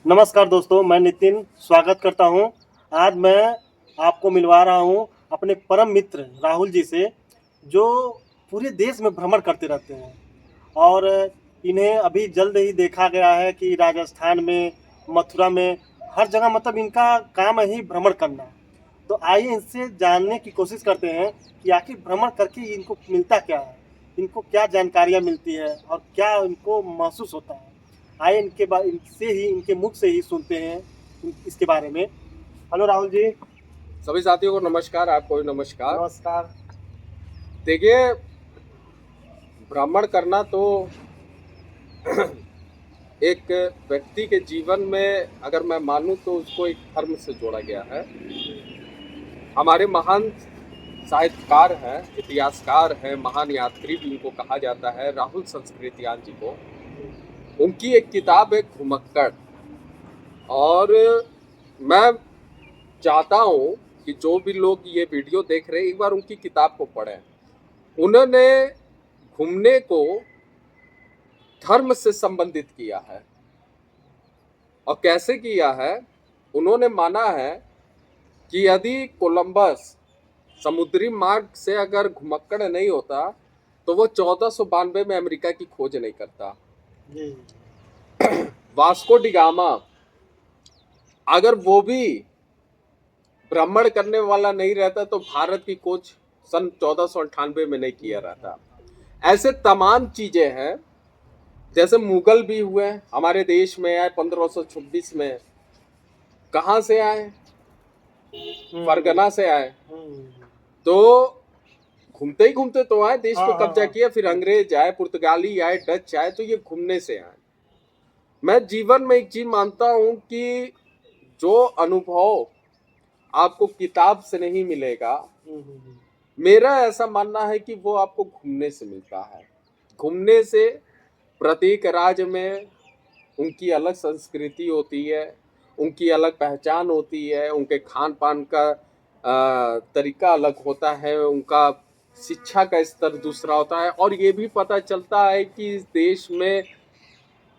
नमस्कार दोस्तों, मैं नितिन स्वागत करता हूं। आज मैं आपको मिलवा रहा हूं अपने परम मित्र राहुल जी से, जो पूरे देश में भ्रमण करते रहते हैं और इन्हें अभी जल्द ही देखा गया है कि राजस्थान में, मथुरा में, हर जगह मतलब इनका काम है ही भ्रमण करना। तो आइए इनसे जानने की कोशिश करते हैं कि आखिर भ्रमण करके इनको मिलता क्या है, इनको क्या जानकारियाँ मिलती है और क्या इनको महसूस होता है। आइए इनसे ही, इनके मुख से ही सुनते हैं इसके बारे में। हेलो राहुल जी। सभी साथियों को नमस्कार, आपको भी नमस्कार। नमस्कार। देखिए, भ्रमण करना तो एक व्यक्ति के जीवन में अगर मैं मानूं तो उसको एक धर्म से जोड़ा गया है। हमारे महान साहित्यकार हैं, इतिहासकार हैं, महान यात्री भी उनको कहा जाता है, राहुल संस्कृतियान जी को। उनकी एक किताब है घुमक्कड़, और मैं चाहता हूं कि जो भी लोग ये वीडियो देख रहे हैं एक बार उनकी किताब को पढ़ें। उन्होंने घूमने को धर्म से संबंधित किया है। और कैसे किया है? उन्होंने माना है कि यदि कोलंबस समुद्री मार्ग से अगर घुमक्कड़ नहीं होता तो वो 1492 में अमेरिका की खोज नहीं करता। वास्को डिगामा अगर वो भी भ्रमण करने वाला नहीं रहता तो भारत की खोज सन 1498 में नहीं किया रहता। ऐसे तमाम चीजें हैं। जैसे मुगल भी हुए हमारे देश में, आए 1526 में। कहाँ से आए? फरगना से आए। तो घूमते ही घूमते तो आए, देश पे कब्जा किया, फिर अंग्रेज आए, पुर्तगाली आए, डच आए, तो ये घूमने से आए। मैं जीवन में एक चीज मानता हूं कि जो अनुभव आपको किताब से नहीं मिलेगा, मेरा ऐसा मानना है कि वो आपको घूमने से मिलता है। घूमने से प्रत्येक राज्य में उनकी अलग संस्कृति होती है, उनकी अलग पहचान होती है, उनके खान पान का तरीका अलग होता है, उनका शिक्षा का स्तर दूसरा होता है, और ये भी पता चलता है कि इस देश में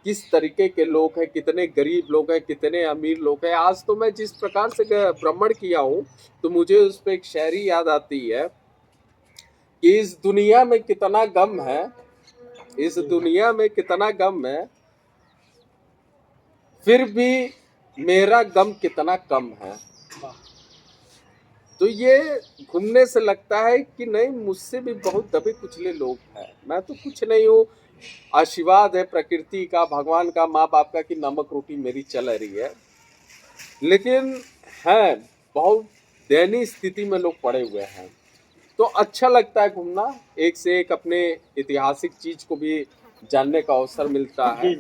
किस तरीके के लोग हैं, कितने गरीब लोग हैं, कितने अमीर लोग हैं। आज तो मैं जिस प्रकार से भ्रमण किया हूँ तो मुझे उस पर एक शायरी याद आती है कि इस दुनिया में कितना गम है, इस दुनिया में कितना गम है, फिर भी मेरा गम कितना कम है। तो ये घूमने से लगता है कि नहीं, मुझसे भी बहुत दबे कुचले लोग हैं, मैं तो कुछ नहीं हूँ। आशीर्वाद है प्रकृति का, भगवान का, माँ बाप का कि नमक रोटी मेरी चल रही है। लेकिन है बहुत दयनीय स्थिति में लोग पड़े हुए हैं। तो अच्छा लगता है घूमना, एक से एक अपने ऐतिहासिक चीज को भी जानने का अवसर मिलता है।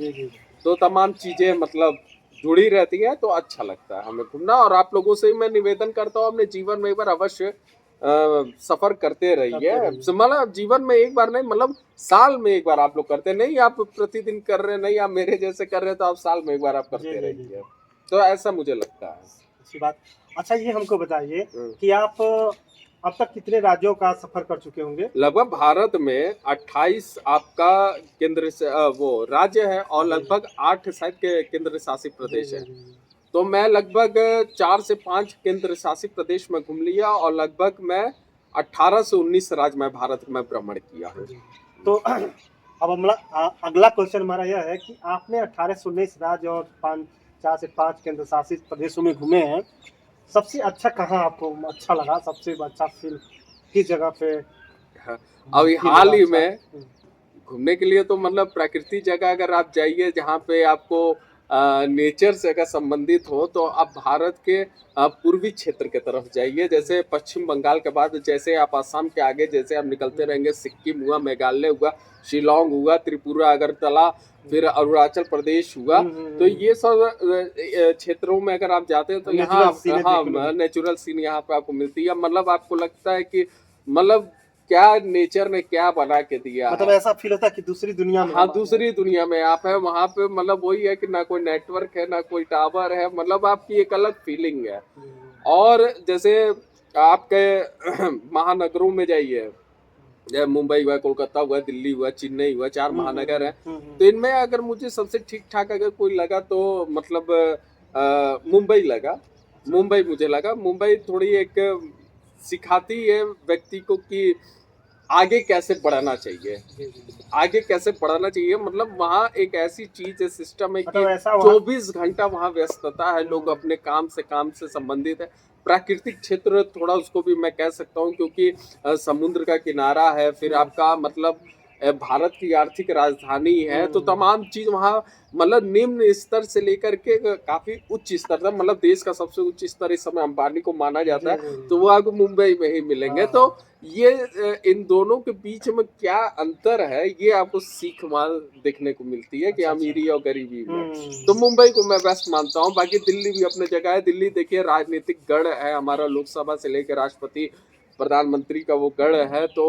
तो तमाम चीजें मतलब जुड़ी रहती है, तो अच्छा लगता है हमें घूमना। और आप लोगों से मैं निवेदन करता हूँ, अपने जीवन में एक बार अवश्य सफर करते रहिए। मतलब जीवन में एक बार नहीं, मतलब साल में एक बार आप लोग करते नहीं, आप प्रतिदिन कर रहे नहीं, आप मेरे जैसे कर रहे, तो आप साल में एक बार आप करते रहिए। तो ऐसा मुझे लगता है। अच्छी बात। अच्छा, ये हमको बताइए कि आप अब तक कितने राज्यों का सफर कर चुके होंगे? लगभग भारत में 28 आपका केंद्र से वो राज्य है, और लगभग 8 शायद के केंद्र शासित प्रदेश है। तो मैं लगभग 4 से 5 केंद्र शासित प्रदेश में घूम लिया, और लगभग मैं 18 से 19 राज्य में भारत में भ्रमण किया हूँ। तो अब अगला क्वेश्चन हमारा यह है कि आपने 18 से 19 राज्य और 4 से 5 केंद्र शासित प्रदेशों में घूमे हैं। सबसे अच्छा कहाँ आपको अच्छा लगा? सबसे अच्छा फील किस जगह पे? अभी हाल ही में घूमने के लिए तो मतलब प्राकृतिक जगह अगर आप जाइए जहाँ पे आपको नेचर से अगर संबंधित हो, तो आप भारत के पूर्वी क्षेत्र के तरफ जाइए। जैसे पश्चिम बंगाल के बाद जैसे आप असम के आगे जैसे आप निकलते रहेंगे, सिक्किम हुआ, मेघालय हुआ, शिलोंग हुआ, त्रिपुरा, अगरतला, फिर अरुणाचल प्रदेश हुआ। तो ये सब क्षेत्रों में अगर आप जाते हैं तो यहाँ हाँ नेचुरल सीन यहाँ पे आपको मिलती है। मतलब आपको लगता है कि मतलब क्या नेचर ने क्या बना के दिया, मतलब ऐसा फील होता है कि दूसरी दुनिया में, हाँ दूसरी दुनिया में आप है। वहाँ पे मतलब वही है कि ना कोई नेटवर्क है, ना कोई टावर है, मतलब आपकी एक अलग फीलिंग है। और जैसे आपके महानगरों में जाइए, जैसे मुंबई हुआ, कोलकाता हुआ, दिल्ली हुआ, चेन्नई हुआ, 4 महानगर हैं। हम्म। तो इनमें अगर मुझे सबसे ठीक ठाक अगर कोई लगा तो मतलब मुंबई लगा। मुंबई मुझे लगा, मुंबई थोड़ी एक सिखाती है व्यक्ति को कि आगे कैसे बढ़ाना चाहिए, जी जी। आगे कैसे बढ़ाना चाहिए। मतलब वहाँ एक ऐसी चीज है, सिस्टम है कि मतलब ऐसा वहाँ 24 घंटा वहाँ व्यस्तता है, लोग अपने काम से संबंधित है। प्राकृतिक क्षेत्र थोड़ा उसको भी मैं कह सकता हूँ, क्योंकि समुद्र का किनारा है, फिर आपका मतलब भारत की आर्थिक राजधानी है, तो तमाम चीज वहाँ मतलब निम्न स्तर से लेकर के काफी उच्च स्तर तक, मतलब देश का सबसे उच्च स्तर इस समय अंबानी को माना जाता जी है, जी तो वो आपको मुंबई में ही मिलेंगे। हाँ। तो ये इन दोनों के बीच में क्या अंतर है, ये आपको सीख मान देखने को मिलती है कि अच्छा अच्छा। अमीरी और गरीबी में। तो मुंबई को मैं बेस्ट मानता हूँ। बाकी दिल्ली भी अपने जगह है। दिल्ली देखिए राजनीतिक गढ़ है हमारा, लोकसभा से लेकर राष्ट्रपति प्रधानमंत्री का वो गढ़ है। तो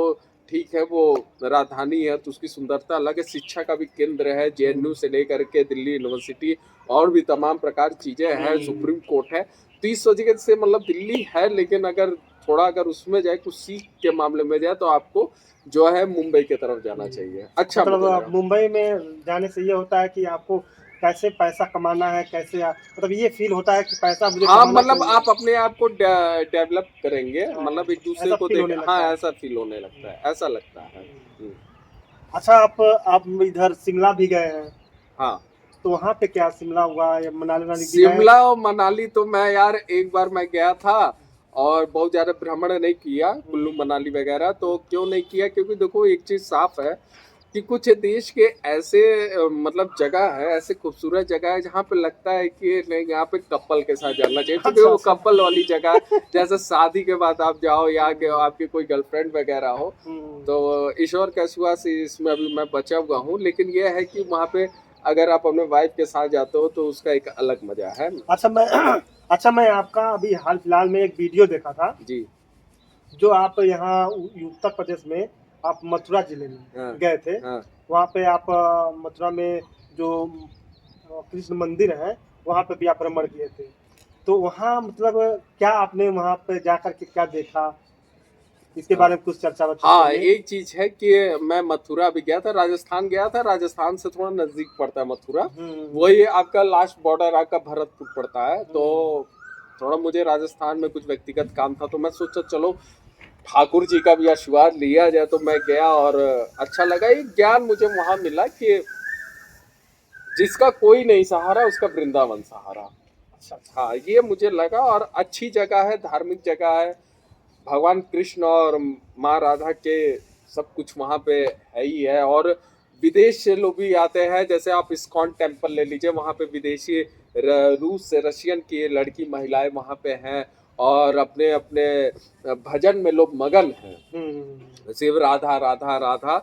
ठीक है, वो राजधानी है तो उसकी सुंदरता अलग है, शिक्षा का भी केंद्र है, जेएनयू से लेकर के दिल्ली यूनिवर्सिटी और भी तमाम प्रकार चीजें हैं, सुप्रीम कोर्ट है। तो इस वजह से मतलब दिल्ली है, लेकिन अगर थोड़ा अगर उसमें जाए, कुछ सीख के मामले में जाए, तो आपको जो है मुंबई की तरफ जाना चाहिए। अच्छा मुझे मतलब लगा। मुंबई में जाने से ये होता है कि आपको कैसे पैसा कमाना है, कैसे मतलब ये फील होता है कि पैसा मुझे हाँ, कमाना मतलब चाहिए। आप अपने आप को डेवलप करेंगे, हाँ, मतलब एक दूसरे ऐसा को फील देख, होने हाँ लगता है। ऐसा फील होने लगता है, ऐसा लगता है। अच्छा, आप इधर शिमला भी गए हैं, हाँ, तो वहाँ पे क्या शिमला हुआ या मनाली वनाली भी गए? शिमला और मनाली तो मैं यार एक बार मैं गया था, और बहुत ज्यादा भ्रमण नहीं किया कुल्लू मनाली वगैरह। तो क्यों नहीं किया, क्योंकि देखो एक चीज साफ है कि कुछ देश के ऐसे मतलब जगह है, ऐसे खूबसूरत जगह है जहाँ पे लगता है कि नहीं यहाँ पे कपल के साथ जाना चाहिए, क्योंकि अच्छा वो अच्छा। कपल वाली जगह है। जैसे शादी के बाद आप जाओ या के आपकी कोई गर्लफ्रेंड वगैरह हो, तो ईश्वर का आशीर्वाद से इसमें अभी मैं बचा हुआ हूँ। लेकिन यह है कि वहाँ पे अगर आप अपने वाइफ के साथ जाते हो तो उसका एक अलग मजा है। अच्छा मैं अच्छा मैं आपका अभी हाल फिलहाल में एक वीडियो देखा था, जी। जो आप यहाँ उत्तर प्रदेश में आप मथुरा जिले में हाँ गए थे। हाँ। वहाँ पे आप मथुरा में जो कृष्ण मंदिर है, वहाँ पे भी आप भ्रमण किए थे। तो वहाँ मतलब क्या आपने वहाँ पे जा कर के क्या देखा, इसके हाँ बारे में कुछ चर्चा वर्चा हाँ, करिए। एक चीज है कि मैं मथुरा भी गया था, राजस्थान गया था। राजस्थान से थोड़ा नजदीक पड़ता है मथुरा, वही आपका लास्ट बॉर्डर आपका भरतपुर पड़ता है। तो थोड़ा मुझे राजस्थान में कुछ व्यक्तिगत काम था, तो मैं सोचा चलो ठाकुर जी का भी आशीर्वाद लिया जाए। तो मैं गया और अच्छा लगा। एक ज्ञान मुझे वहां मिला कि जिसका कोई नहीं सहारा उसका वृंदावन सहारा। अच्छा अच्छा। हाँ, ये मुझे लगा। और अच्छी जगह है, धार्मिक जगह है, भगवान कृष्ण और माँ राधा के सब कुछ वहाँ पे है ही है। और विदेश से लोग भी आते हैं, जैसे आप इस्कॉन टेम्पल ले लीजिए, वहाँ पे विदेशी रूस से रशियन की लड़की महिलाएं वहाँ पे हैं, और अपने अपने भजन में लोग मगन हैं, शिव राधा राधा राधा।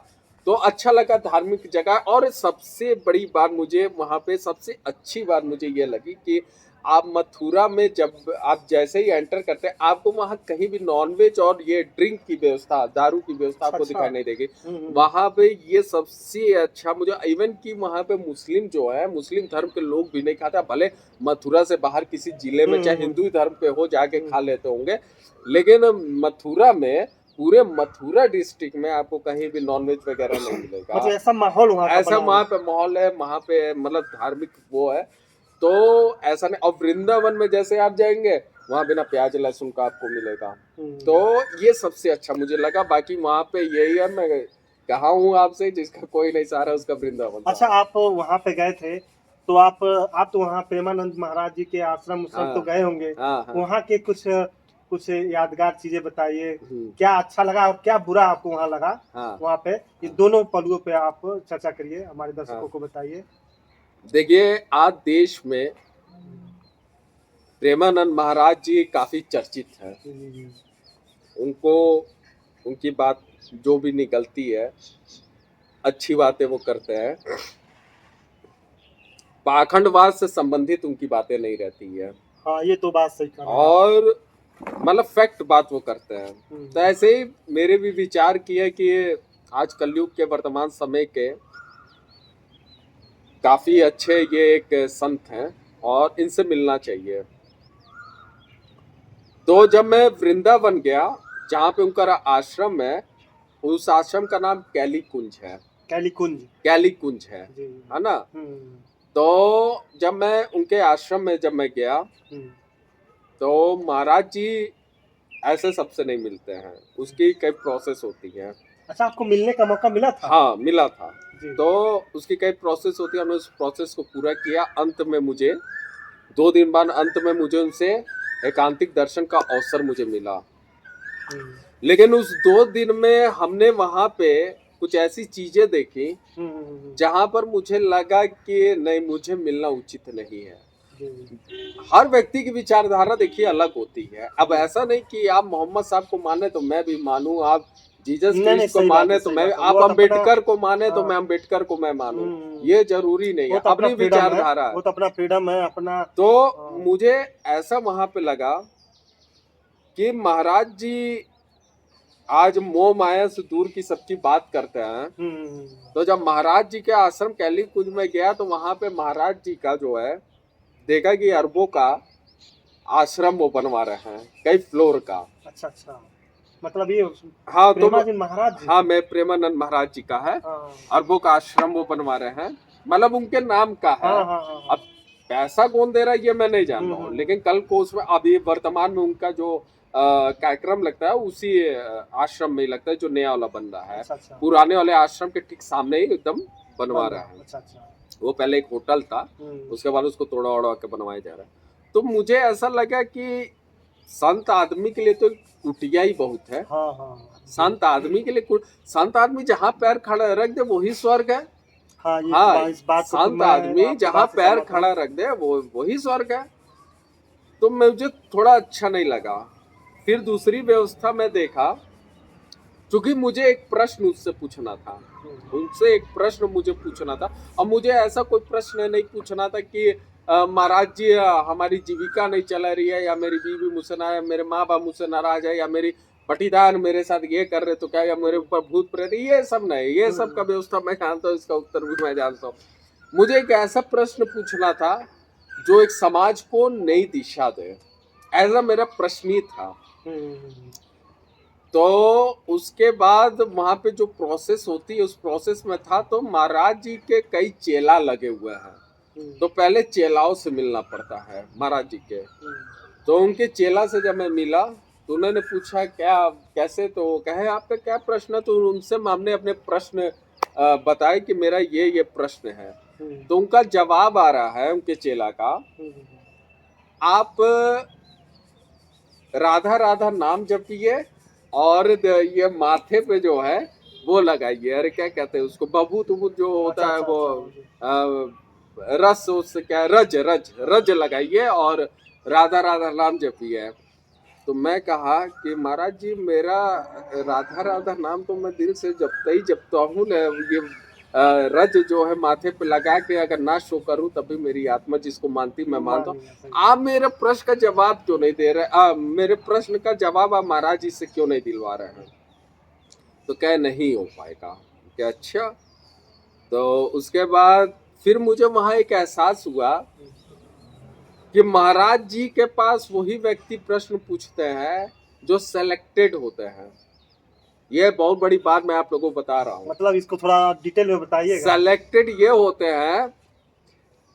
तो अच्छा लगा, धार्मिक जगह। और सबसे बड़ी बात मुझे वहाँ पे सबसे अच्छी बात मुझे ये लगी कि आप मथुरा में जब आप जैसे ही एंटर करते हैं, आपको वहाँ कहीं भी नॉनवेज और ये ड्रिंक की व्यवस्था, दारू की व्यवस्था अच्छा आपको अच्छा। दिखाई नहीं देगी। वहाँ पे ये सबसे अच्छा मुझे, इवन कि वहाँ पे मुस्लिम जो है, मुस्लिम धर्म के लोग भी नहीं खाते। भले मथुरा से बाहर किसी जिले में चाहे हिंदू धर्म पे हो जाके खा लेते होंगे, लेकिन मथुरा में, पूरे मथुरा डिस्ट्रिक्ट में आपको कहीं भी नॉनवेज वगैरह नहीं मिलेगा। मतलब ऐसा माहौल वहाँ का ऐसा बना वहाँ हुआ। पे माहौल है, वहाँ पे मतलब धार्मिक वो है। तो ऐसा नहीं। और वृंदावन में जैसे आप जाएंगे, वहाँ बिना प्याज लहसुन का आपको मिलेगा। तो ये सबसे अच्छा मुझे लगा। बाकी वहाँ पे यही है, मैं कहा हूँ आपसे, जिसका कोई नहीं सहारा उसका वृंदावन अच्छा, सहारा। आप वहाँ पे गए थे, तो आप तो वहाँ प्रेमानंद महाराज जी के आश्रम उश्रम तो हाँ गए होंगे। हाँ हाँ। वहाँ के कुछ कुछ यादगार चीजें बताइए, क्या अच्छा लगा और क्या बुरा आपको वहाँ लगा। हाँ वहाँ पे ये हाँ दोनों पहलुओं पे आप चर्चा करिए, हमारे दर्शकों हाँ। को बताइए। देखिए, आज देश में प्रेमानंद महाराज जी काफी चर्चित हैं। जी जी। उनको, उनकी बात जो भी निकलती है, अच्छी बातें वो करते हैं। पाखंडवाद से संबंधित उनकी बातें नहीं रहती है, हाँ, ये तो बात सही कर रहे हैं आप। और मतलब फैक्ट बात वो करते हैं। तो ऐसे ही मेरे भी विचार की है कि आज कलयुग के वर्तमान समय के काफी अच्छे ये एक संत हैं, और इनसे मिलना चाहिए। तो जब मैं वृंदावन गया, जहाँ पे उनका आश्रम है, उस आश्रम का नाम कैली कुंज है। कैलीकुंज। कैली कुंज है जी। ना। हम्म। तो जब मैं उनके आश्रम में जब मैं गया हम्म। तो महाराज जी ऐसे सबसे नहीं मिलते हैं, उसकी कई प्रोसेस होती है। अच्छा, आपको मिलने का मौका मिला था? हाँ, मिला था। जी। तो उसकी कई प्रोसेस होती है, हमने उस प्रोसेस को पूरा किया। अंत में मुझे 2 दिन बाद अंत में मुझे उनसे एकांतिक दर्शन का अवसर मुझे मिला। हम्म। लेकिन उस 2 दिन में हमने वहां पे कुछ ऐसी चीजें देखी जहां पर मुझे लगा कि नहीं, मुझे मिलना उचित नहीं है। जी। हर व्यक्ति की विचारधारा देखिए अलग होती है। अब ऐसा नहीं कि आप मोहम्मद साहब को माने तो मैं भी मानूं, आप जीसस नहीं नहीं, क्रिस्ट को सही बात माने है, तो सही मैं, बात है। आप वो तो अपना, अंबेडकर को माने तो हाँ। मैं अंबेडकर को मैं मानूं, हम्म। ये जरूरी नहीं वो है। तो अपना अपनी फ्रीडम है, विचारधारा वो है। तो अपना फ्रीडम है अपना। तो हाँ। मुझे ऐसा वहां पे लगा कि महाराज जी आज मोह माया से दूर की सबकी बात करते हैं। हम्म। तो जब महाराज जी के आश्रम कैली कुंज में गया तो वहां पे महाराज जी का जो है देखा कि अरबों का आश्रम वो बनवा रहे हैं, कई फ्लोर का। अच्छा अच्छा, मतलब ये हाँ तो प्रेमाजी महाराज जी? हाँ, मैं प्रेमानंद महाराज जी का है, हाँ अरबों का आश्रम वो बनवा रहे हैं, मतलब उनके नाम का है। हाँ हाँ हाँ। अब पैसा कौन दे रहा है ये मैं नहीं जान रहा हूँ, हम्म। लेकिन कल को उसमें अभी वर्तमान में उनका जो कार्यक्रम लगता है उसी आश्रम में ही लगता है जो नया वाला बन रहा है। अच्छा अच्छा, पुराने वाले आश्रम के ठीक सामने ही एकदम बनवा बन रहा रहा, है। अच्छा अच्छा। वो पहले एक होटल था, उसके बाद उसको तोड़ा ओड़ा के बनवाया जा रहा है। तो मुझे ऐसा लगा कि संत आदमी के लिए तो कुटिया ही बहुत है। हाँ हाँ संत आदमी के लिए संत आदमी जहाँ पैर खड़ा रख दे वही स्वर्ग है। हाँ, ये हाँ, इस बात को तो संत मैं आदमी आपकी जहाँ बात से पैर सहमत हूँ। खड़ा रख दे वो वही स्वर्ग है। तो मुझे थोड़ा अच्छा नहीं लगा। फिर दूसरी व्यवस्था में देखा, क्योंकि मुझे एक प्रश्न उससे पूछना था, उनसे एक प्रश्न मुझे पूछना था। अब मुझे ऐसा कोई प्रश्न नहीं पूछना था कि महाराज जी हमारी जीविका नहीं चला रही है, या मेरी बीवी मुझसे नाराज, मेरे माँ बाप मुझसे नाराज है, या मेरी पटीदार मेरे साथ ये कर रहे तो क्या, या मेरे ऊपर भूत प्रेत, ये सब नहीं, ये सब का व्यवस्था मैं जानता हूँ, इसका उत्तर भी मैं जानता हूँ। मुझे एक ऐसा प्रश्न पूछना था जो एक समाज को नई दिशा दे, ऐसा मेरा प्रश्न ही था। तो उसके बाद वहां पे जो प्रोसेस होती है उस प्रोसेस में था, तो महाराज जी के कई चेला लगे हुए हैं, तो पहले चेलाओं से मिलना पड़ता है महाराज जी के। तो उनके चेला से जब मैं मिला तो उन्होंने पूछा क्या कैसे, तो वो कहे आपका क्या प्रश्न है। तो उनसे हमने अपने प्रश्न बताए कि मेरा ये प्रश्न है। तो उनका जवाब आ रहा है उनके चेला का, आप राधा राधा नाम जपिए और ये माथे पे जो है वो लगाइए, अरे क्या कहते हैं उसको, बबूत उबूत जो होता है वो रस, उससे क्या रज रज रज लगाइए और राधा राधा नाम जपिए। तो मैं कहा कि महाराज जी मेरा राधा राधा नाम तो मैं दिल से जपता ही जपता हूँ, ये रज जो है माथे पे लगा के अगर ना शो करूँ तभी मेरी आत्मा जिसको मानती मैं मानता हूँ। आप मेरे प्रश्न का जवाब क्यों नहीं दे रहे, मेरे प्रश्न का जवाब आप महाराज जी से क्यों नहीं दिलवा रहे हैं। तो क्या नहीं हो पाएगा, क्या अच्छा। तो उसके बाद फिर मुझे वहां एक एहसास हुआ कि महाराज जी के पास वही व्यक्ति प्रश्न पूछते हैं जो सेलेक्टेड होते हैं। ये बहुत बड़ी बात मैं आप लोगों को बता रहा हूँ, मतलब इसको थोड़ा डिटेल में बताइएगा। सेलेक्टेड ये होते हैं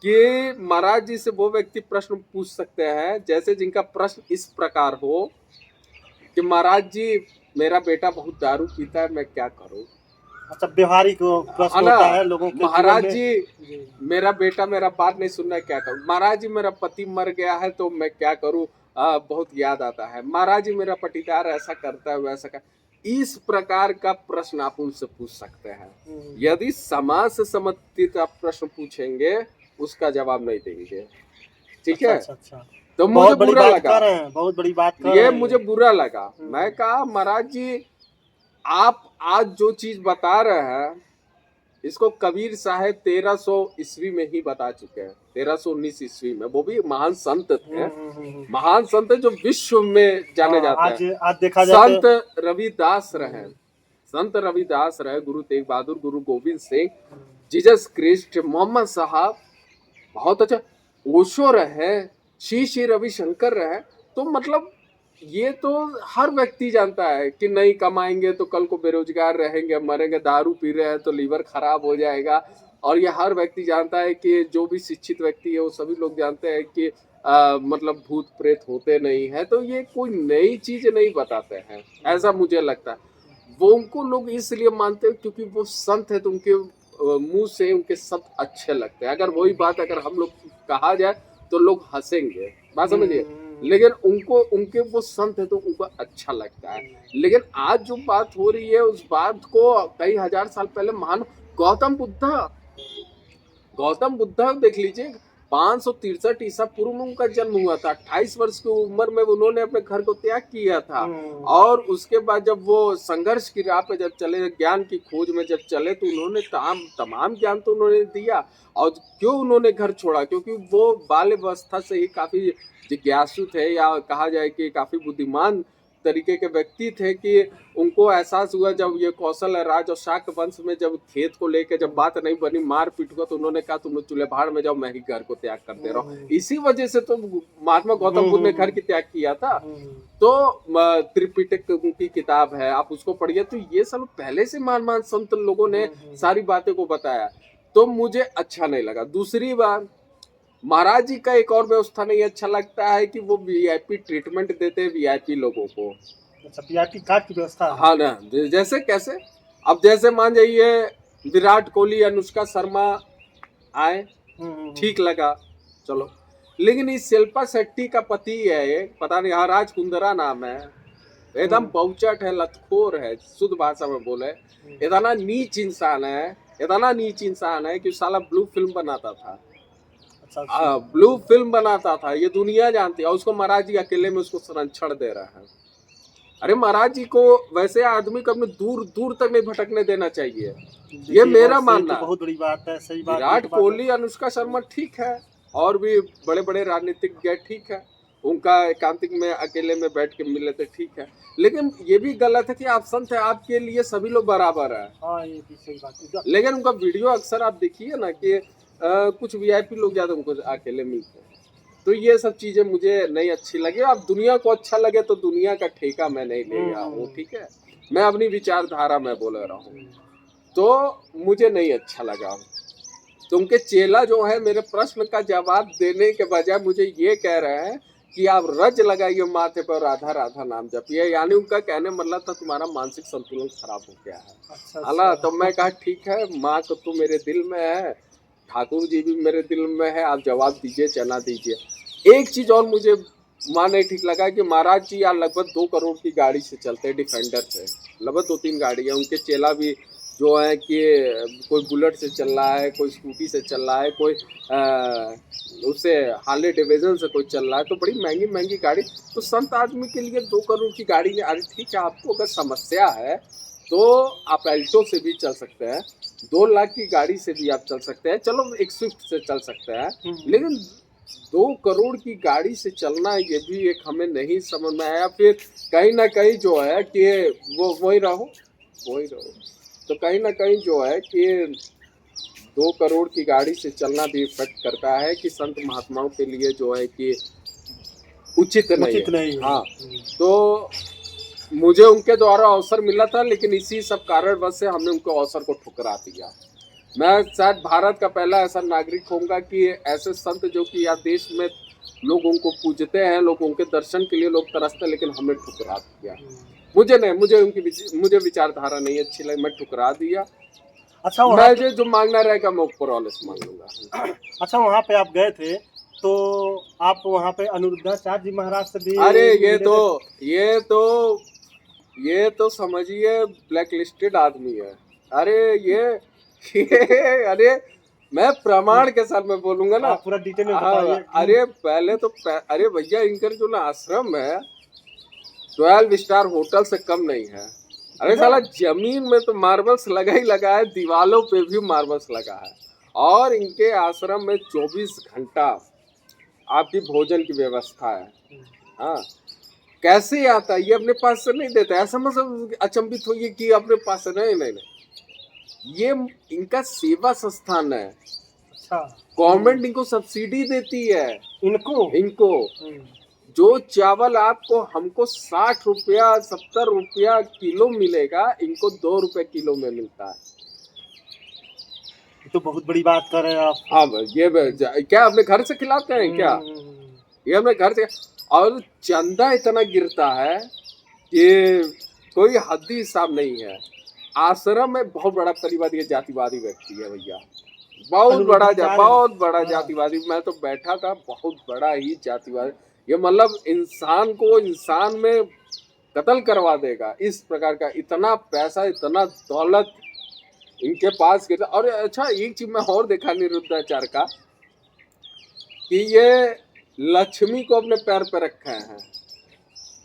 कि महाराज जी से वो व्यक्ति प्रश्न पूछ सकते हैं जैसे जिनका प्रश्न इस प्रकार हो कि महाराज जी मेरा बेटा बहुत दारू पीता है, मैं क्या करूं। अच्छा, व्यवहारिक प्रश्न ना, होता है लोगों के महाराज जीवन जी में। मेरा बेटा मेरा बात नहीं सुनना है, क्या करूं। महाराज जी मेरा पति मर गया है तो मैं क्या करूं, बहुत याद आता है। महाराज जी मेरा पटीदार ऐसा करता है वैसा कर। इस प्रकार का प्रश्न आप उनसे पूछ सकते हैं। यदि समाज से संबंधित आप प्रश्न पूछेंगे उसका जवाब नहीं देंगे, ठीक है। अच्छा अच्छा, तो मुझे बहुत बड़ी बुरा बात लगा, कर रहे हैं, बहुत बड़ी बात कर ये रहे हैं। मुझे बुरा लगा। मैं कहा महाराज जी आप आज जो चीज बता रहे हैं इसको कबीर साहब 1300 ईस्वी में ही बता चुके हैं, 1319 ईस्वी में। वो भी महान संत थे, महान संत जो विश्व में जाने जाते हैं। आज देखा जाए संत रविदास रहे, संत रविदास रहे, गुरु तेग बहादुर, गुरु गोविंद सिंह, जीसस क्रिस्ट, मोहम्मद साहब, बहुत अच्छा, ओशो रहे, श्री श्री रविशंकर रहे। तो मतलब ये तो हर व्यक्ति जानता है कि नहीं कमाएंगे तो कल को बेरोजगार रहेंगे, मरेंगे, दारू पी रहे हैं तो लीवर खराब हो जाएगा। और ये हर व्यक्ति जानता है कि जो भी शिक्षित व्यक्ति है वो सभी लोग जानते हैं कि मतलब भूत प्रेत होते नहीं है। तो ये कोई नई चीज नहीं बताते हैं, ऐसा मुझे लगता है। वो उनको लोग इसलिए मानते हैं क्योंकि वो संत है, तो उनके मुंह से उनके संत अच्छे लगते हैं। अगर वही बात अगर हम लोग कहा जाए तो लोग हंसेंगे, बात समझिए। लेकिन उनको उनके वो संत है तो उनको अच्छा लगता है। लेकिन आज जो बात हो रही है उस बात को कई हजार साल पहले महान गौतम बुद्धा गौतम बुद्धा देख लीजिए, 563 ईसा पूर्व में उनका जन्म हुआ था। 28 वर्ष की उम्र में उन्होंने अपने घर को त्याग किया था। और उसके बाद जब वो संघर्ष की राह पे जब चले, ज्ञान की खोज में जब चले, तो उन्होंने तमाम ज्ञान तो उन्होंने दिया। और क्यों उन्होंने घर छोड़ा? क्योंकि वो बाल्यावस्था से ही काफी जिज्ञासु थे, या कहा जाए कि काफी बुद्धिमान तरीके के व्यक्ति थे, कि उनको एहसास हुआ जब ये कौशल राज और शाक्य वंश में जब खेत को लेकर जब बात नहीं बनी, मार पीट हुआ, तो उन्होंने कहा तुम लोग चूल्हे भाड़ में जाओ, मैं ही घर को त्याग करते रहो। इसी वजह से तो महात्मा गौतम बुद्ध ने घर की त्याग किया था। तो त्रिपिटक की किताब है, आप उसको पढ़िए। तो ये सब पहले से महान संत लोगों ने सारी बातें को बताया, तो मुझे अच्छा नहीं लगा। दूसरी बात, महाराज जी का एक और व्यवस्था नहीं अच्छा लगता है कि वो वीआईपी ट्रीटमेंट देते हैं वीआईपी लोगों को। अच्छा, वीआईपी कार्ड की व्यवस्था है। हाँ ना, जैसे कैसे, अब जैसे मान जाइए विराट कोहली, अनुष्का शर्मा आए, ठीक लगा, चलो। लेकिन इस शिल्पा शेट्टी का पति है एक, पता नहीं राज कुंद्रा नाम है, एकदम बहुचट है, लतखोर है, शुद्ध भाषा में बोले, इतना नीच इंसान है, इतना नीच इंसान है कि साला ब्लू फिल्म बनाता था। ब्लू फिल्म बनाता था, ये दुनिया जानती है। और उसको महाराज जी अकेले में उसको संरक्षण दे रहा है। अरे महाराज जी को वैसे आदमी को अपने दूर दूर तक नहीं भटकने देना चाहिए, ये मेरा मानना। तो बहुत बड़ी बात है, सही बात। विराट कोहली, अनुष्का शर्मा ठीक है, और भी बड़े बड़े राजनीतिज्ञ ठीक है, उनका एकांतिक में अकेले में बैठ के मिले तो ठीक है। लेकिन ये भी गलत है कि आप संत है, आपके लिए सभी लोग बराबर है। हाँ, ये भी सही बात है। लेकिन उनका वीडियो अक्सर आप देखिए ना कि कुछ वीआईपी लोग ज्यादा उनको अकेले मिलते हैं। तो ये सब चीजें मुझे नहीं अच्छी लगी। अब दुनिया को अच्छा लगे तो दुनिया का ठेका मैं नहीं ले रहा हूँ, ठीक है, मैं अपनी विचारधारा में बोल रहा हूँ। तो मुझे नहीं अच्छा लगा। तो उनके चेला जो है मेरे प्रश्न का जवाब देने के बजाय मुझे ये कह रहे हैं कि आप रज लगाइए माथे पर, राधा राधा नाम जपिए। यानी उनका कहने मतलब था तुम्हारा मानसिक संतुलन खराब हो गया है। अच्छा। तो मैं कहा ठीक है, माँ को तो मेरे दिल में है, ठाकुर जी भी मेरे दिल में है, आप जवाब दीजिए, चना दीजिए। एक चीज और मुझे माँ नहीं ठीक लगा कि महाराज जी यार लगभग 2 करोड़ की गाड़ी से चलते हैं, डिफेंडर से, लगभग 2-3 गाड़ी है। उनके चेला भी जो है कि कोई बुलेट से चल रहा है, कोई स्कूटी से चल रहा है, कोई उससे हार्ले डेविडसन से कोई चल रहा है, तो बड़ी महंगी महंगी गाड़ी। तो संत आदमी के लिए 2 करोड़ की गाड़ी में, अरे ठीक है, आपको अगर समस्या है तो आप एल्टो से भी चल सकते हैं, 2 लाख की गाड़ी से भी आप चल सकते हैं, चलो एक स्विफ्ट से चल सकते हैं। लेकिन 2 करोड़ की गाड़ी से चलना, ये भी एक हमें नहीं समझ में आया। फिर कहीं ना कहीं जो है कि वो वही रहो। तो कहीं ना कहीं जो है कि 2 करोड़ की गाड़ी से चलना भी इफेक्ट करता है कि संत महात्माओं के लिए जो है कि उचित नहीं है। हाँ, तो मुझे उनके द्वारा अवसर मिला था, लेकिन इसी सब कारणवश से हमने उनको अवसर को ठुकरा दिया। मैं शायद भारत का पहला ऐसा नागरिक होऊंगा कि ऐसे संत जो कि या देश में लोग उनको पूजते हैं, लोग उनके दर्शन के लिए लोग तरसते हैं, लेकिन हमने ठुकरा दिया। मुझे विचारधारा नहीं अच्छी लगी, मैं ठुकरा दिया। अच्छा, मैं जो मांगना रहेगा मैं ऊपर वाले से मांग लूंगा। अच्छा, वहाँ पे आप गए थे तो आप वहाँ पे अनिरुद्धाचार्य जी महाराज से भी? अरे ये तो समझिए ब्लैक लिस्टेड आदमी है। अरे मैं प्रमाण के साथ में बोलूंगा ना, पूरा डिटेल में बताइए। अरे पहले तो अरे भैया, इनकर जो ना आश्रम है 12 स्टार होटल से कम नहीं है। अरे साला जमीन में तो मार्बल्स लगा ही लगा है, दीवालों पे भी मार्बल्स लगा है, और इनके आश्रम में 24 घंटा आपकी भोजन की व्यवस्था है। हाँ, कैसे आता है? ये अपने पास से नहीं देता है, ऐसा मतलब अचंभित होइए कि अपने पास से नहीं, ये इनका सेवा संस्थान है। अच्छा, गवर्नमेंट इनको सब्सिडी देती है, इनको जो चावल आपको हमको 60 रुपया 70 रुपया किलो मिलेगा, इनको 2 रुपए किलो में मिलता है। ये तो बहुत बड़ी बात कर रहे हैं आप। हाँ क्या अपने घर से खिलाते हैं क्या? ये अपने घर से। और चंदा इतना गिरता है कि कोई हद्दी हिसाब नहीं है। आश्रम में बहुत बड़ा परिवार, ये जातिवादी व्यक्ति है भैया, बहुत बड़ा जातिवादी। मैं तो बैठा था, बहुत बड़ा ही जातिवादी। ये मतलब इंसान को इंसान में कत्ल करवा देगा, इस प्रकार का। इतना पैसा, इतना दौलत इनके पास गिरता। और अच्छा, एक चीज मैं और देखा निरुद्धाचार का, कि ये लक्ष्मी को अपने पैर पे रखे हैं।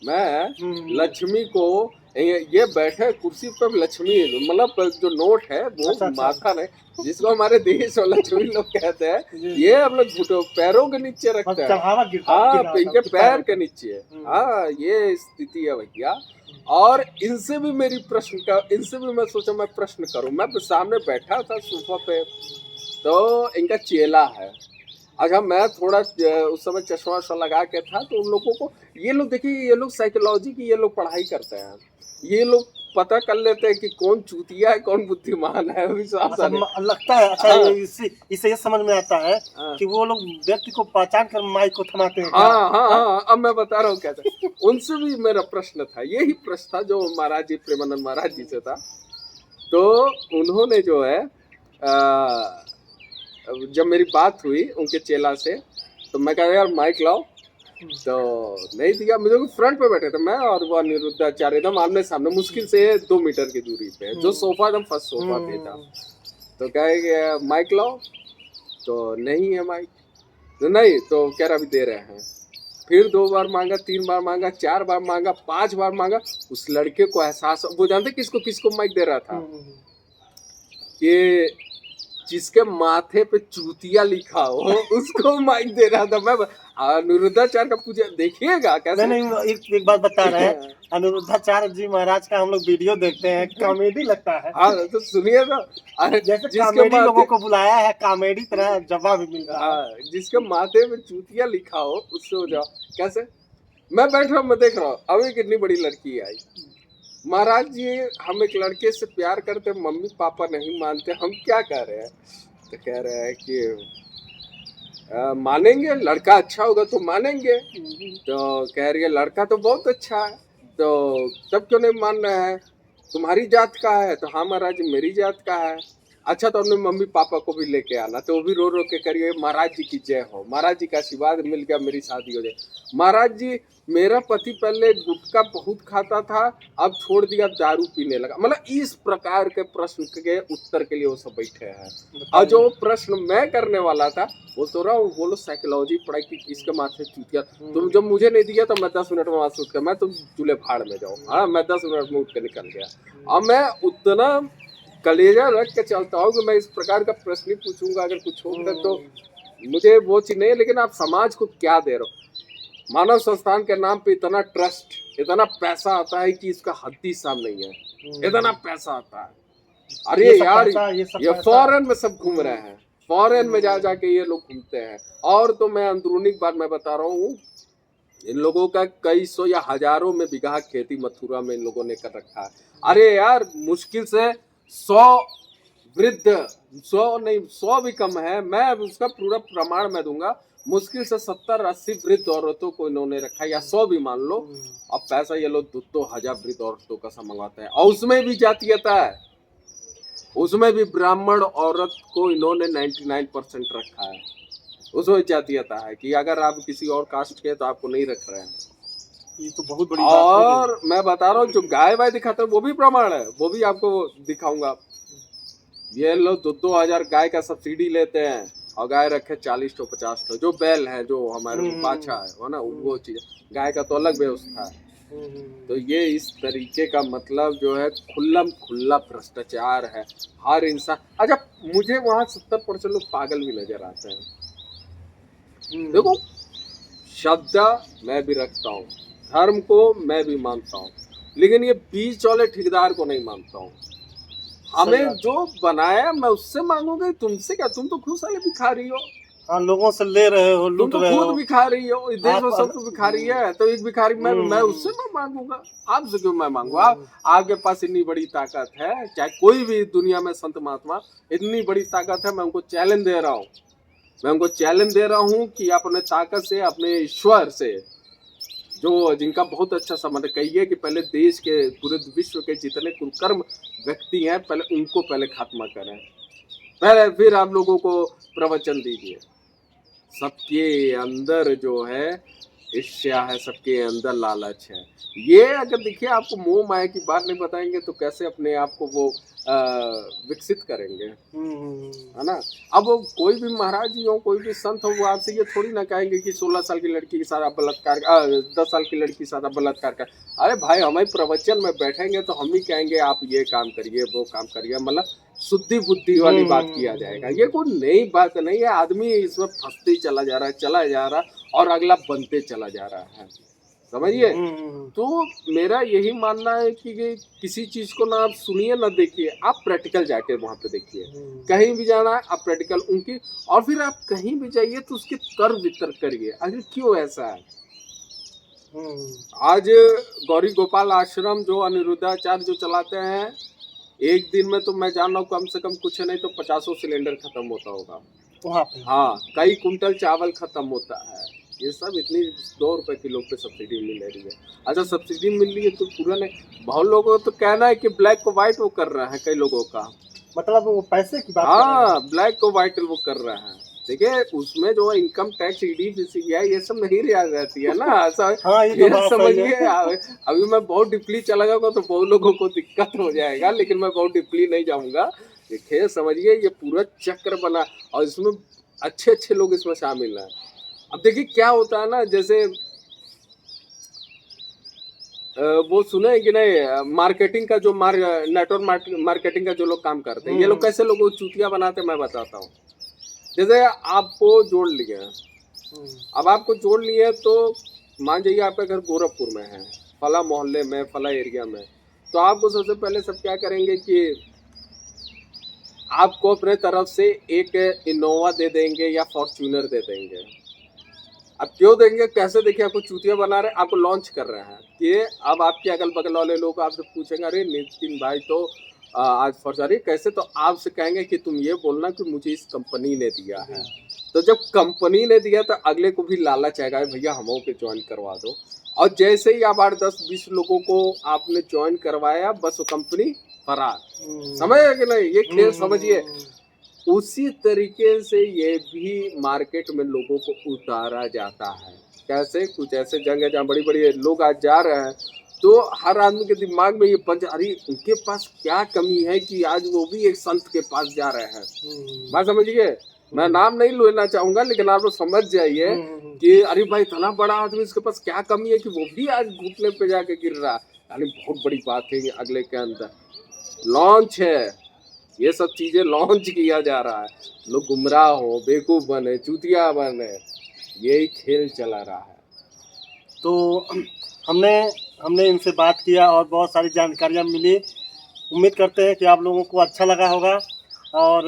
मैं लक्ष्मी को, ये बैठे कुर्सी पर लक्ष्मी, मतलब जो नोट है वो माथा ने, जिसको हमारे देश में लक्ष्मी लोग कहते हैं, ये अपने घुटनों पैरों के नीचे रखते हैं। हाँ, इनके पैर के नीचे। हाँ, ये स्थिति है भैया। और इनसे भी मैं सोचा मैं प्रश्न करूं। मैं सामने बैठा था सोफा पे, तो इनका चेला है। अच्छा, मैं थोड़ा उस समय चश्मा लगा के था, तो उन लोगों को, ये लोग देखिए, ये लोग साइकोलॉजी की ये लोग पढ़ाई करते हैं। ये लोग पता कर लेते हैं कि कौन चूतिया है, कौन बुद्धिमान है। लगता है। अच्छा, इससे ये समझ में आता है कि वो लोग व्यक्ति को पहचान कर माइक को थमाते हैं। हाँ, अब मैं बता रहा हूँ कैसे। उनसे भी मेरा प्रश्न था, यही प्रश्न था जो महाराज जी, प्रेमानंद महाराज जी से था। तो उन्होंने जो है, जब मेरी बात हुई उनके चेला से, तो मैं कहा यार माइक लाओ, तो नहीं दिया मुझे। फ्रंट पे बैठे थे मैं और वो निरुद्धाचार्य, एकदम आमने सामने, मुश्किल से 2 मीटर की दूरी पे, जो सोफा एकदम फर्स्ट सोफा पे था। तो कहे माइक लाओ, तो नहीं है माइक। तो नहीं, तो कह रहा अभी दे रहे हैं। फिर 2 बार मांगा, 3 बार मांगा, 4 बार मांगा, 5 बार मांगा। उस लड़के को एहसास, वो जानते किसको माइक दे रहा था, कि जिसके माथे पे चूतिया लिखा हो उसको माइक दे रहा था। मैं निरुद्धाचार्य का पूजा देखिएगा कैसे। नहीं, एक बात बता रहे हैं, अनिरुद्धाचार्य जी महाराज का हम लोग वीडियो देखते हैं, कॉमेडी लगता है। हाँ, तो सुनिए तो, जैसे कॉमेडी लोगों को बुलाया है, कॉमेडी तरह जवाब भी मिल रहा है। जिसके माथे पे चूतिया लिखा हो उससे हो जाओ कैसे। मैं बैठ रहा हूँ, मैं देख रहा हूँ, अभी कितनी बड़ी लड़की आई। महाराज जी, हम एक लड़के से प्यार करते, मम्मी पापा नहीं मानते, हम क्या कह रहे हैं? तो कह रहे हैं कि मानेंगे, लड़का अच्छा होगा तो मानेंगे। तो कह रही है लड़का तो बहुत अच्छा है, तो तब क्यों नहीं मान रहे हैं? तुम्हारी जात का है? तो हाँ महाराज जी, मेरी जात का है। अच्छा, तो अपने मम्मी पापा को भी लेके आना। तो वो भी रो रो के करिए महाराज जी की जय हो, महाराज जी का आशीर्वाद मिल गया, मेरी शादी हो जाए। महाराज जी, मेरा पति पहले गुटखा बहुत खाता था, अब छोड़ दिया, दारू पीने लगा। मतलब इस प्रकार के प्रश्न के उत्तर के लिए वो सब बैठे हैं। और जो प्रश्न मैं करने वाला था, वो तो रहा, वो लोग साइकोलॉजी पढ़ाई की, किसके माथे चूतिया। तुम जब मुझे नहीं दिया तो मैं 10 मिनट में वहां उठ, मैं तुम चूल्हे भाड़ में जाओ। हाँ, मैं 10 मिनट में उठ के निकल गया। अब मैं उतना कलेजा रख के चलता हूँ कि मैं इस प्रकार का प्रश्न ही पूछूंगा, अगर कुछ होगा तो मुझे वो चीज नहीं है। लेकिन आप समाज को क्या दे रहे हो? मानव संस्थान के नाम पे इतना ट्रस्ट, इतना पैसा आता है कि इसका हद्दी साम नहीं है। इतना पैसा आता है। अरे यार, ये फॉरेन में सब घूम रहे हैं, फॉरेन में जा जाके ये लोग घूमते हैं। और तो मैं अंदरूनी बात मैं बता रहा हूँ, इन लोगों का कई सौ या हजारों में बीघा खेती मथुरा में इन लोगों ने कर रखा है। अरे यार, मुश्किल से 100 वृद्ध, 100 नहीं, 100 भी कम है, मैं उसका पूरा प्रमाण मैं दूंगा। मुश्किल से 70-80 वृद्ध औरतों को इन्होंने रखा है, या 100 भी मान लो। अब पैसा ये लोग 2 हजार वृद्ध औरतों का मंगवाते हैं, और उसमें भी जातीयता है। उसमें भी ब्राह्मण औरत को इन्होंने 99% रखा है। उसमें जातीयता है कि अगर आप किसी और कास्ट के तो आपको नहीं रख रहे हैं। ये तो बहुत बड़ी और बात मैं बता रहा हूँ, जो गाय वाय दिखाते हैं वो भी प्रमाण है, वो भी आपको दिखाऊंगा। ये लोग 2-2 हजार गाय का सब्सिडी लेते हैं, और गाय रखे 40 to 50 जो बैल है, जो हमारे बाछा है ना, वो चीज। गाय का तो अलग व्यवस्था है। तो ये इस तरीके का मतलब जो है खुल्ला भ्रष्टाचार है। हर इंसान, अच्छा, मुझे वहां 70% लोग पागल भी नजर आते हैं। देखो, श्रद्धा मैं भी रखता हूँ, धर्म को मैं भी मानता हूँ, लेकिन ये बीच वाले ठेकेदार को नहीं मानता हूँ। हमें जो बनाया मैं उससे मांगूंगा, तुमसे क्या? तुम तो खुद साले भिखारी हो। हाँ, लोगों से ले रहे हो, तुम लूट तो रहे खुद हो। भिखारी हो, इस देश में आप सब तो भिखारी है, तो एक भिखारी मैं उससे मैं मांगूंगा, आपसे क्यों मैं मांगू? आपके पास इतनी बड़ी ताकत है, चाहे कोई भी दुनिया में संत महात्मा, इतनी बड़ी ताकत है, मैं उनको चैलेंज दे रहा हूँ, मैं उनको चैलेंज दे रहा हूँ कि अपने ताकत से, अपने ईश्वर से, जो जिनका बहुत अच्छा संबंध, कहिए कि पहले देश के पूरे विश्व के जितने कुकर्म व्यक्ति हैं, पहले उनको पहले खात्मा करें, पहले फिर आप लोगों को प्रवचन दीजिए। सबके अंदर जो है ईर्ष्या है, सबके अंदर लालच है। ये अगर देखिए आपको मोह माया की बात नहीं बताएंगे तो कैसे अपने आप को वो विकसित करेंगे, है ना? अब वो कोई भी महाराज जी हो, कोई भी संत हो, वो आपसे ये थोड़ी ना कहेंगे कि 16 साल की लड़की के साथ आप बलात्कार, 10 साल की लड़की के साथ आप बलात्कार कर। अरे भाई, हमें प्रवचन में बैठेंगे तो हम ही कहेंगे आप ये काम करिए, वो काम करिए, मतलब शुद्धि बुद्धि वाली बात किया जाएगा। ये कोई नई बात नहीं है। आदमी इसमें फंसते चला जा रहा है, चला जा रहा है, और अगला बनते चला जा रहा है, समझिए। तो मेरा यही मानना है कि किसी चीज को ना आप सुनिए ना देखिए, आप प्रैक्टिकल जाके वहां पे देखिए। कहीं भी जाना है आप प्रैक्टिकल उनकी, और फिर आप कहीं भी जाइए तो उसके तर्क वितर्क करिए, आखिर क्यों ऐसा है। आज गौरी गोपाल आश्रम जो अनिरुद्धाचार्य जो चलाते हैं, एक दिन में तो मैं जान रहा हूँ कम से कम कुछ नहीं तो 50 सिलेंडर खत्म होता होगा वहाँ पे। हाँ, कई कुंटल चावल खत्म होता है। ये सब इतनी 2 रुपए किलो पे सब्सिडी मिल रही है। अच्छा, सब्सिडी मिल रही है तो पूरा नहीं, बहुत लोगों को तो कहना है कि ब्लैक को व्हाइट वो कर रहा है, कई लोगों का, मतलब वो पैसे की बात कर रहे हैं। हाँ, ब्लैक को व्हाइट वो कर रहा है। देखिए उसमें जो इनकम टैक्स, ईडी, पीसीबीआई, ये सब नहीं रियायत रहती है ना, ऐसा हाँ, ये तो बात सही है। समझिए। अभी मैं बहुत डीपली चला जाऊंगा तो बहुत लोगों को दिक्कत हो जाएगा, लेकिन मैं बहुत डीपली नहीं जाऊंगा। देखिए समझिए, ये पूरा चक्र बना, और इसमें अच्छे अच्छे लोग इसमें शामिल हैं। अब देखिए क्या होता है ना, जैसे वो सुने हैं कि नहीं, मार्केटिंग का जो नेटवर्क मार्केटिंग का जो लोग काम करते हैं, ये लोग कैसे लोगों को चूतिया बनाते हैं मैं बताता हूँ। जैसे आपको जोड़ लिया, अब आपको जोड़ लिए तो मान जाइए आपका घर गोरखपुर में है, फला मोहल्ले में, फला एरिया में, तो आपको सबसे पहले सब क्या करेंगे कि आपको अपने तरफ से एक इनोवा दे देंगे या फॉर्च्यूनर दे देंगे। अब क्यों देंगे, कैसे? देखिए आपको चूतिया बना रहे हैं, आपको लॉन्च कर रहे हैं कि अब आपके अगल बगल वाले लोग आपसे पूछेंगे, अरे नितिन भाई तो आज फॉर्च्यूनर कैसे, तो आपसे कहेंगे कि तुम ये बोलना कि मुझे इस कंपनी ने दिया है। तो जब कंपनी ने दिया तो अगले को भी लालच आएगा, भैया हमों के ज्वाइन करवा दो, और जैसे ही आप 8, 10, 20 लोगों को आपने ज्वाइन करवाया, बस वो कंपनी फरार। समझ कि नहीं, ये खेल समझिए। उसी तरीके से ये भी मार्केट में लोगों को उतारा जाता है। कैसे? कुछ ऐसे जगह जहाँ बड़ी बड़ी लोग आज जा रहे हैं, तो हर आदमी के दिमाग में ये अरे उनके पास क्या कमी है कि आज वो भी एक संत के पास जा रहे हैं। बात समझिए, मैं नाम नहीं लेना चाहूंगा, लेकिन आप लोग समझ जाइए कि अरे भाई इतना बड़ा आदमी, इसके पास क्या कमी है कि वो भी आज घुटने पे जाके गिर रहा है। यानी बहुत बड़ी बात है कि अगले के अंदर लॉन्च है, ये सब चीजें लॉन्च किया जा रहा है, लोग गुमराह हो, बेवकूफ बने, चूतिया बने, यही खेल चला रहा है। तो हमने हमने इनसे बात किया और बहुत सारी जानकारियाँ मिली। उम्मीद करते हैं कि आप लोगों को अच्छा लगा होगा, और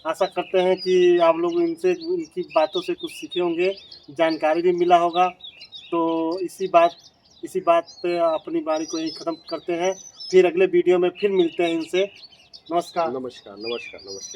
आशा करते हैं कि आप लोग इनसे, इनकी बातों से कुछ सीखे होंगे, जानकारी भी मिला होगा। तो इसी बात पे अपनी बारी को यहीं ख़त्म करते हैं। फिर अगले वीडियो में फिर मिलते हैं इनसे। नमस्कार। नमस्कार, नमस्कार, नमस्कार।